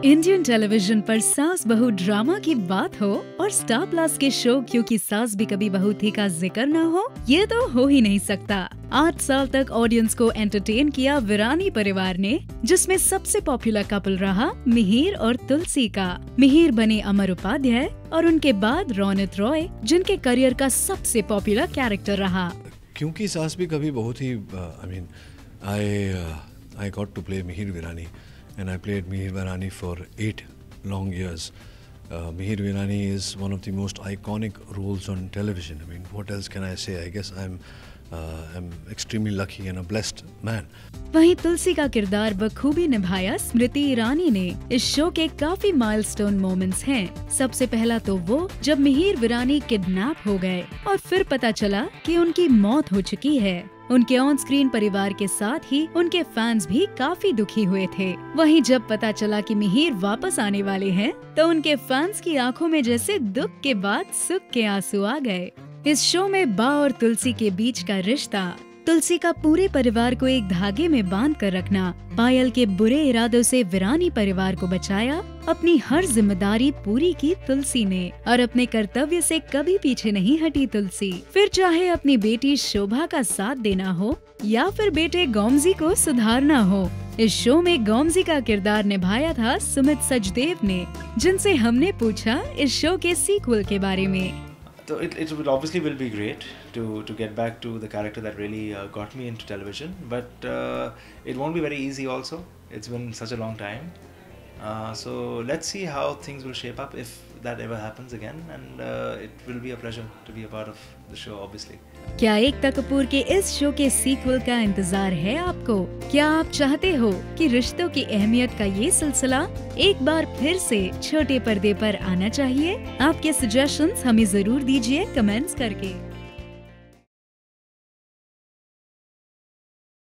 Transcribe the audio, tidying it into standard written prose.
Indian television पर सास बहू ड्रामा की बात हो और स्टार प्लस के शो क्योंकि सास भी कभी बहू थी का जिक्र न हो, ये तो हो ही नहीं सकता। 8 साल तक ऑडियंस को एंटरटेन किया वीरानी परिवार ने, जिसमें सबसे पॉपुलर कपल रहा मिहिर और तुलसी का। मिहिर बने अमर उपाध्याय और उनके बाद रौनित रॉय, जिनके करियर का सबसे पॉपुलर कैरेक्टर रहा। क्योंकि सास भी कभी बहुत ही I got to play Mihir Virani, and I played Mihir Virani for 8 long years. Mihir Virani is one of the most iconic roles on television. I mean, what else can I say? I guess I'm extremely lucky and a blessed man. वहीं तुलसी का किरदार बखूबी निभाया स्मृति ईरानी ने। इस show के काफी milestone moments हैं। सबसे पहला तो वो जब मिहिर विरानी किडनैप हो गए और फिर पता चला कि उनकी मौत हो चुकी है। उनके ऑन स्क्रीन परिवार के साथ ही उनके फैंस भी काफी दुखी हुए थे। वहीं जब पता चला कि मिहिर वापस आने वाले हैं, तो उनके फैंस की आंखों में जैसे दुख के बाद सुख के आंसू आ गए। इस शो में बा और तुलसी के बीच का रिश्ता, तुलसी का पूरे परिवार को एक धागे में बांध कर रखना, पायल के बुरे इरादों से वीरानी परिवार को बचाया, अपनी हर जिम्मेदारी पूरी की तुलसी ने और अपने कर्तव्य से कभी पीछे नहीं हटी तुलसी। फिर चाहे अपनी बेटी शोभा का साथ देना हो या फिर बेटे गौमजी को सुधारना हो। इस शो में गौमजी का किरदार निभाया था सुमित सचदेव ने, जिनसे हमने पूछा इस शो के सीक्वल के बारे में। So it will obviously be great to get back to the character that really got me into television, but it won't be very easy also. It's been such a long time, so let's see how things will shape up if that ever happens again, and it will be a pleasure to be a part of the show obviously. क्या एकता कपूर के इस show के sequel का इंतजार है आपको? क्या आप चाहते हो कि रिश्तों की अहमियत का ये सिलसिला एक बार फिर से छोटे पर्दे पर आना चाहिए? आपके सजेशंस हमें जरूर दीजिए कमेंट्स करके।